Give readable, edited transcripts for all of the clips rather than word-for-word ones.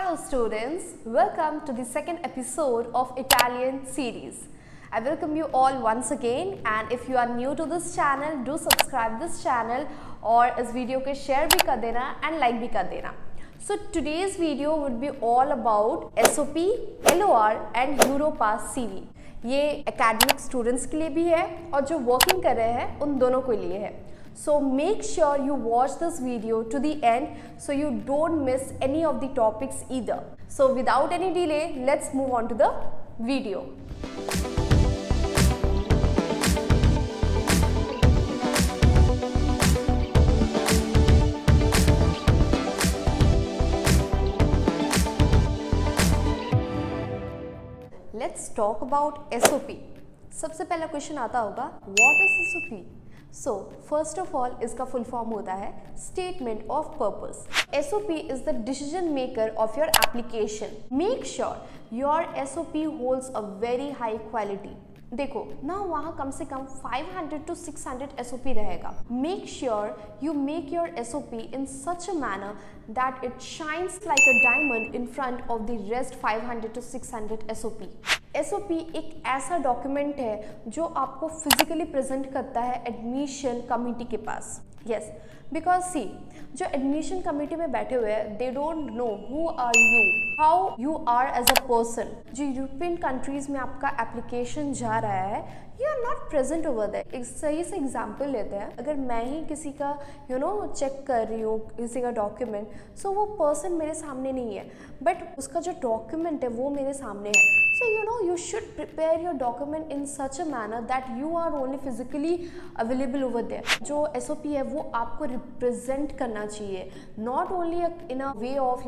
Hello students, welcome to the second episode of Italian series. I welcome you all once again, and if you are new to this channel, do subscribe this channel और इस video को share भी कर देना and like भी कर देना. So today's video would be all about SOP, LOR and Europass CV. ये academic students के लिए भी है और जो working कर रहे हैं उन दोनों के लिए है. So make sure you watch this video to the end so you don't miss any of the topics either. So without any delay, let's move on to the video. Let's talk about SOP. सबसे पहला question आता होगा, what is SOP? So first of all, इसका full form होता है Statement of Purpose. SOP is the decision maker of your application. Make sure your SOP holds a very high quality. देखो ना, वहाँ कम से कम 500 to 600 SOP रहेगा. Make sure you make your SOP in such a manner that it shines like a diamond in front of the rest 500 to 600 SOP. SOP एक ऐसा document है जो आपको फिजिकली प्रेजेंट करता है एडमिशन कमिटी के पास. Yes, because सी, जो admission committee में बैठे हुए हैं, they don't know who are you, how you are as a person. जो यूरोपियन कंट्रीज में आपका एप्लीकेशन जा रहा है, you are not present over that. एक सही से एग्जाम्पल लेते हैं. अगर मैं ही किसी का चेक कर रही हूँ किसी का डॉक्यूमेंट, सो वो पर्सन मेरे सामने नहीं है, बट उसका जो डॉक्यूमेंट है वो मेरे सामने है. So you should prepare your document in such a manner that you are only physically available over there. जो SOP है वो आपको represent करना चाहिए, not only in a way of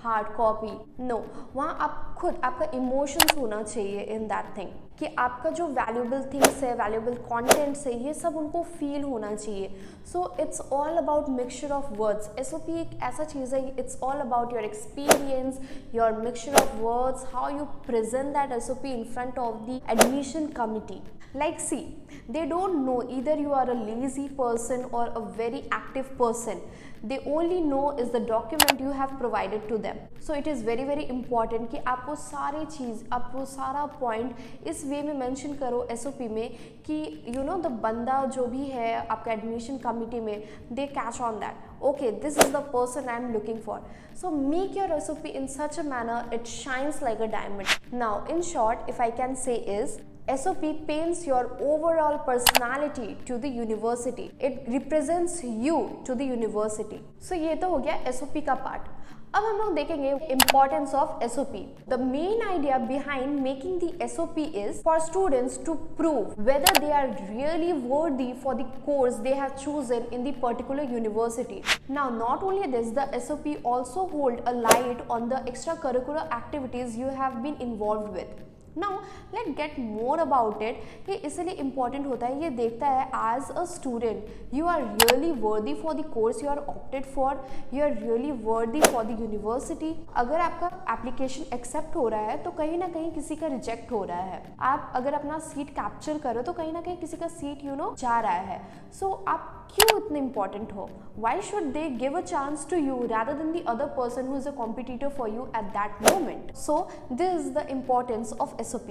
hard copy. No, वहाँ आप खुद, आपका emotions होना चाहिए in that thing, कि आपका जो valuable things है, valuable contents है, ये सब उनको feel होना चाहिए. So it's all about mixture of words. SOP एक ऐसा चीज़ है, it's all about your experience, your mixture of words, how you present that SOP in front of the admission committee. Like see, they don't know either you are a lazy person or a very active person. They only know is the document you have provided to them. So it is very very important कि आप वो सारी चीज़, आप वो सारा point इस वे में mention करो SOP में कि द बंदा जो भी है आपका एडमिशन कमिटी में, they catch on that. Okay, this is the person I am looking for. So make your SOP in such a manner it shines like a diamond. Now, in short, if I can say is, SOP paints your overall personality to the university. It represents you to the university. So ये तो हो गया SOP का part. अब हम लोग देखेंगे importance of SOP. The main idea behind making the SOP is for students to prove whether they are really worthy for the course they have chosen in the particular university. Now, not only this, the SOP also hold a light on the extracurricular activities you have been involved with. Now let's get more about it. ये इसलिए important होता है, ये देखता है as a student you are really worthy for the course you are opted for, you are really worthy for the university. अगर आपका application accept हो रहा है तो कहीं ना कहीं किसी का reject हो रहा है. आप अगर अपना सीट कैप्चर करो तो कहीं ना कहीं किसी का सीट जा रहा है. So आप क्यों इतने important हो? Why should they give a chance to you rather than the other person who is a competitor for you at that moment? So this is the importance of SOP.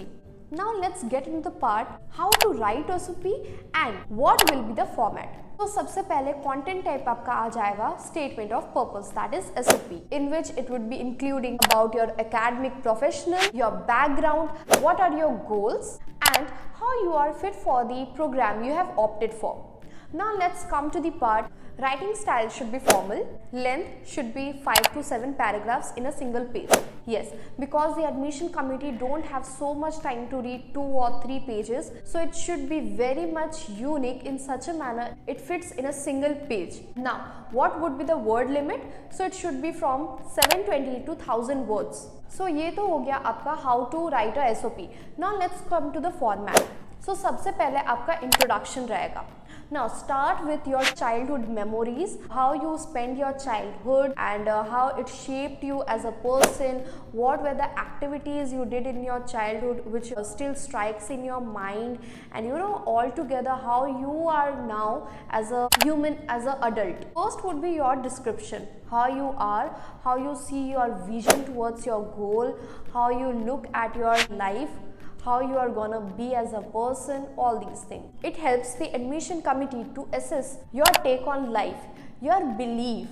Now let's get into the part how to write SOP and what will be the format. तो सबसे पहले content type आपका आ जाएगा statement of purpose, that is SOP, in which it would be including about your academic professional, your background, what are your goals and how you are fit for the program you have opted for. Now let's come to the part. Writing style should be formal. Length should be 5 to 7 paragraphs in a single page. Yes, because the admission committee don't have so much time to read 2 or 3 pages, so it should be very much unique in such a manner it fits in a single page. Now, what would be the word limit? So it should be from 720 to 1000 words. So ये तो हो गया आपका how to write a SOP. Now let's come to the format. So सबसे पहले आपका introduction रहेगा. Now start with your childhood memories, how you spent your childhood and how it shaped you as a person, what were the activities you did in your childhood which still strikes in your mind, and all together how you are now as a human, as an adult. First would be your description, how you are, how you see your vision towards your goal, how you look at your life, how you are gonna be as a person, all these things. It helps the admission committee to assess your take on life, your belief,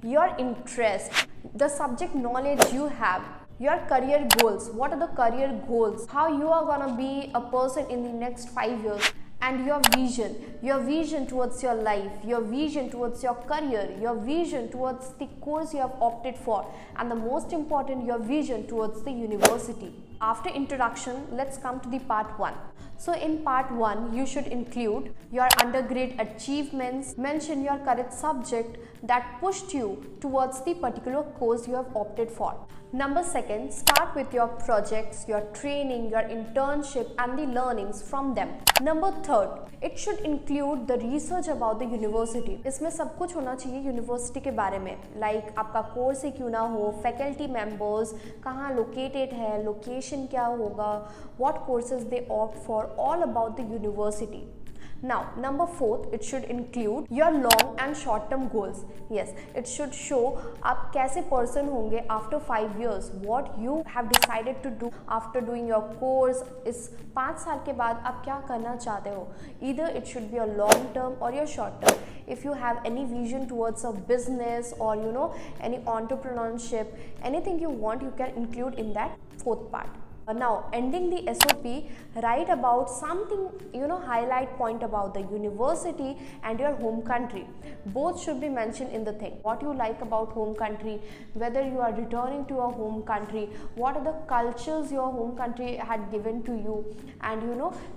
your interest, the subject knowledge you have, your career goals, what are the career goals, how you are gonna be a person in the next 5 years, and your vision towards your life, your vision towards your career, your vision towards the course you have opted for, and the most important, your vision towards the university. After introduction, let's come to the part 1. So in part 1, you should include your undergrad achievements, mention your current subject that pushed you towards the particular course you have opted for. Number 2, start with your projects, your training, your internship and the learnings from them. Number 3, it should include the research about the university. इसमें सब कुछ होना चाहिए university के बारे में, like आपका course ही क्यों ना हो, फैकल्टी मेंबर्स कहाँ लोकेटेड है, लोकेशन क्या होगा, what courses they opt for, all about the university. Now, number 4, it should include your long and short term goals. Yes, it should show आप कैसे person होंगे after 5 years, what you have decided to do after doing your course. इस 5 साल के बाद आप क्या करना चाहते हो. Either it should be a long term or your short term. If you have any vision towards a business or any entrepreneurship, anything you want, you can include in that 4th part. Now ending the SOP, write about something, highlight point about the university and your home country. Both should be mentioned in the thing. What you like about home country, whether you are returning to your home country, what are the cultures your home country had given to you, and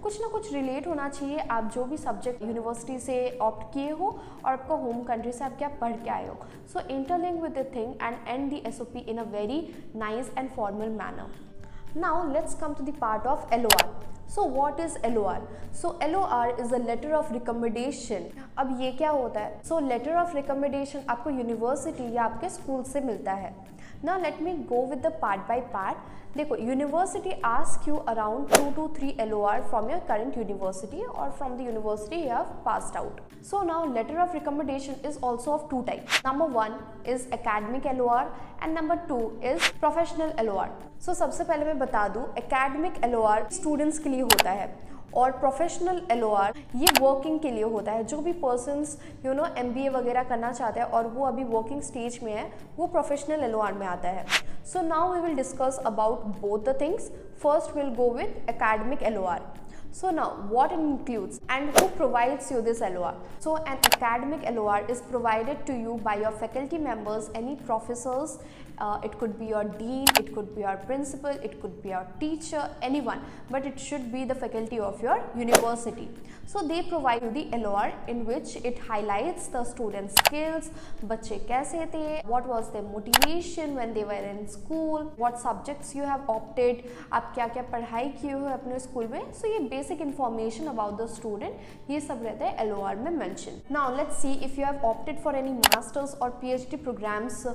कुछ ना कुछ relate होना चाहिए आप जो भी subject university से opt किए हो और आपका home country से आप क्या पढ़ के आए हो. So interlink with the thing and end the SOP in a very nice and formal manner. Now let's come to the part of LOR. So what is LOR? So LOR is a letter of recommendation. अब ये क्या होता है? So letter of recommendation आपको university या आपके school से मिलता है. Now let me go with the part by part. देखो, university ask you around 2 to 3 LOR from your current university or from the university you have passed out. So now letter of recommendation is also of 2 types. Number 1 is academic LOR and number 2 is professional LOR. So सबसे पहले मैं बता दूँ, academic LOR students के लिए होता है और प्रोफेशनल LOR ये वर्किंग के लिए होता है. जो भी पर्सन्स MBA वगैरह करना चाहते हैं और वो अभी वर्किंग स्टेज में है, वो प्रोफेशनल LOR में आता है. So now we will discuss about both the things. First will go with academic LOR. So now what it includes and who provides you this LOR? So an academic LOR is provided to you by your faculty members, any professors, it could be your dean, it could be your principal, it could be your teacher, anyone, but it should be the faculty of your university. So they provide you the LOR in which it highlights the student skills, बच्चे कैसे थे, what was their motivation when they were in school, what subjects you have opted, आप क्या क्या पढ़ाई किए हो अपने स्कूल में. So ये basic information about the student, ये सब रहता है LOR में mention. Now let's see if you have opted for any masters or PhD programs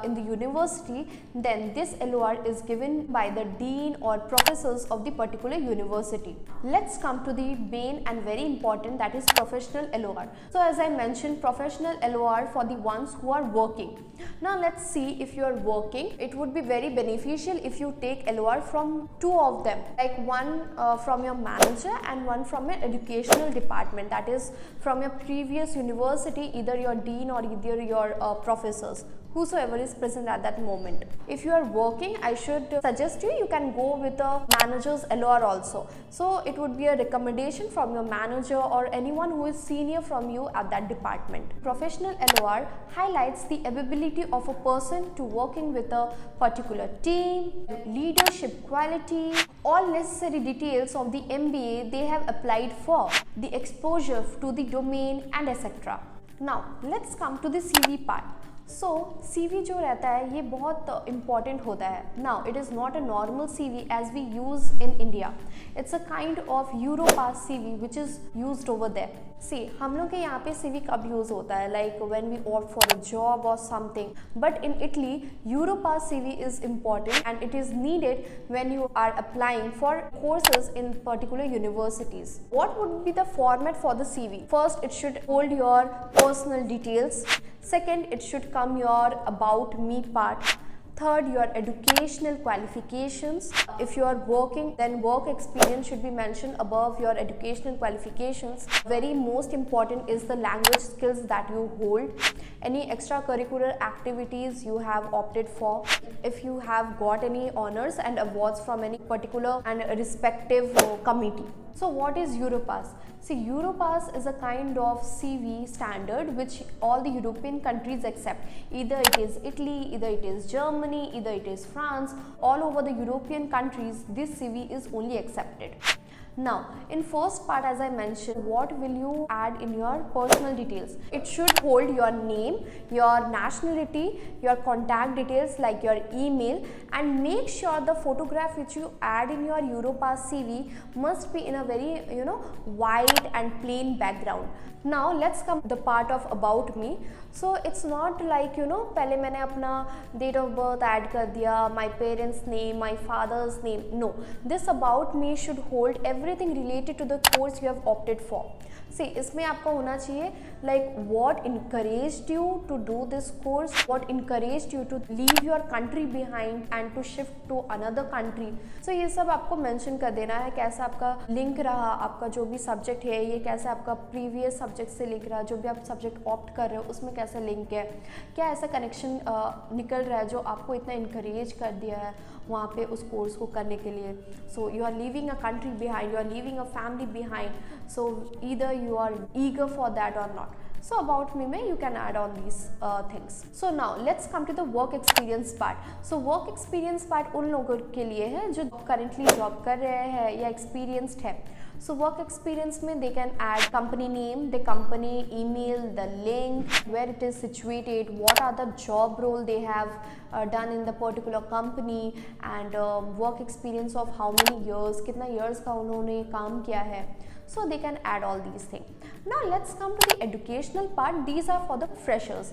in the university, then this LOR is given by the dean or professors of the particular university. Let's come to the main and very important, that is professional LOR. So as I mentioned, professional LOR for the ones who are working. Now let's see, if you are working, it would be very beneficial if you take LOR from 2 of them, like one from your manager and one from your educational department, that is from your previous university, either your dean or either your professors, whosoever is present at that moment. If you are working, I should suggest you can go with a manager's LOR also. So it would be a recommendation from your manager or anyone who is senior from you at that department. Professional LOR highlights the ability of a person to working with a particular team, leadership quality, all necessary details of the MBA they have applied for, the exposure to the domain and etc. Now let's come to the CV part. So CV जो रहता है ये बहुत important होता है। Now it is not a normal CV as we use in India, it's a kind of Europass CV which is used over there. See हम लोग के यहाँ पे CV कब यूज़ होता है, like when we opt for a job और something, but in Italy Europass CV is important and it is needed when you are applying for courses in particular universities. What would be the format for the CV? First, it should hold your personal details. Second, it should come your about me part. Third, your educational qualifications. If you are working, then work experience should be mentioned above your educational qualifications. Very most important is the language skills that you hold. Any extracurricular activities you have opted for. If you have got any honors and awards from any particular and respective committee. So what is Europass? See, Europass is a kind of CV standard which all the European countries accept. Either it is Italy, either it is Germany, either it is France. All over the European countries, this CV is only accepted. Now, in first part, as I mentioned, what will you add in your personal details? It should hold your name, your nationality, your contact details like your email, and make sure the photograph which you add in your Europass CV must be in a very white and plain background. Now let's come to the part of about me. So it's not like पहले मैंने अपना date of birth add कर दिया, my parents name, my father's name. No, this about me should hold everything related to the course you have opted for. See, इसमें आपका होना चाहिए like what encouraged you to do this course, what encouraged you to leave your country behind and to shift to another country. So ये सब आपको mention कर देना है, कैसा आपका लिंक रहा, आपका जो भी सब्जेक्ट है ये कैसा आपका प्रीवियस सब्जेक्ट से लिंक रहा, जो भी आप सब्जेक्ट ऑप्ट कर रहे हो उसमें कैसा लिंक है, क्या ऐसा कनेक्शन निकल रहा है जो आपको इतना इंकरेज कर दिया है वहाँ पे उस कोर्स को करने के लिए. So you are leaving a country behind, you are leaving a family behind, so either you are eager for that or not. So about me you can add on these things. So now let's come to the work experience part. So work experience part उन लोगों के लिए है जो currently job कर रहे हैं या experienced है. So work experience में they can add company name, the company email, the link, where it is situated, what are the job role they have done in the particular company, and work experience of how many years, कितना years का उन्होंने काम किया है. So they can add all these things. Now let's come to the educational part. These are for the freshers.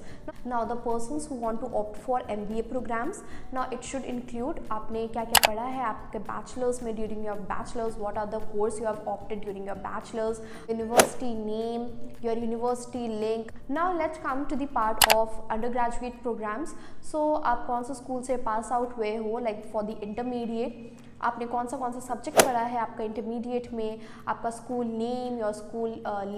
Now the persons who want to opt for MBA programs, now it should include आपने क्या क्या पढ़ा है आपके bachelors में, during your bachelors, what are the course you have opted during your bachelors, university name, your university link. Now let's come to the part of undergraduate programs. So आप कौन सा स्कूल से पास आउट हुए हो, like for the intermediate आपने कौन सा subject पढ़ा है आपका इंटरमीडिएट में, आपका school name, your school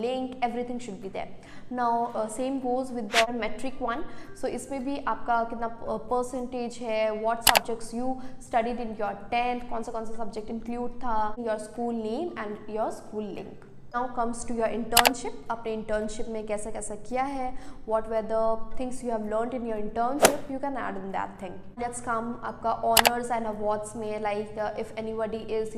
link, everything should be there. Now same goes with the matric one. So इसमें भी आपका कितना परसेंटेज है, what subjects you studied in your 10th, कौन सा सब्जेक्ट इंक्लूड था, your school name and your school link. Now comes to your internship. अपने internship में कैसा कैसा किया है, what were the things you have learned in your internship, you can add in that thing. Let's come आपका honors and awards में, like if anybody is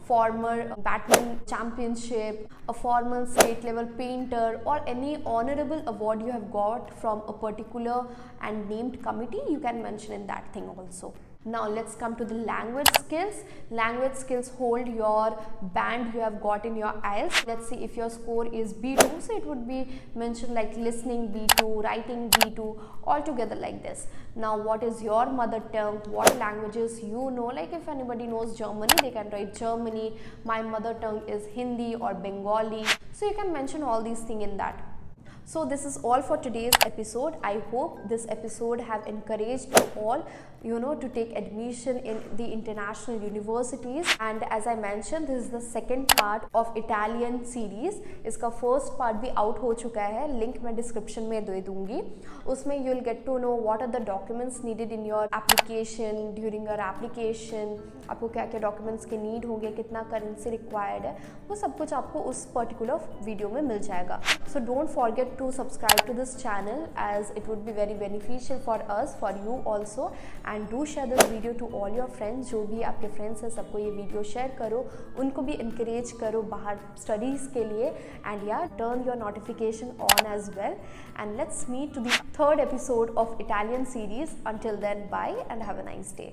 former badminton championship, a former state level painter, or any honorable award you have got from a particular and named committee, you can mention in that thing also. Now let's come to the language skills. Language skills hold your band you have got in your IELTS. Let's see if your score is B2, so it would be mentioned like listening B2, writing B2, all together like this. Now what is your mother tongue, what languages you know, like if anybody knows Germany, they can write Germany. My mother tongue is Hindi or Bengali, so you can mention all these things in that. So this is all for today's episode. I hope this episode have encouraged you all to take admission in the international universities. And as I mentioned, this is the second part of Italian series. इसका first part भी out हो चुका है, link मैं description में दे दूँगी. उसमें you'll get to know what are the documents needed in your application, during your application, आपको क्या क्या documents के need होंगे, कितना currency required है, वो सब कुछ आपको उस particular video में मिल जाएगा. So don't forget to subscribe to this channel as it would be very beneficial for us, for you also, and do share this video to all your friends. जो भी आपके फ्रेंड्स हैं सबको ये video share करो, उनको भी encourage करो बाहर स्टडीज़ के लिए, and yeah, turn your notification on as well. And let's meet to the third episode of Italian series. Until then, bye and have a nice day.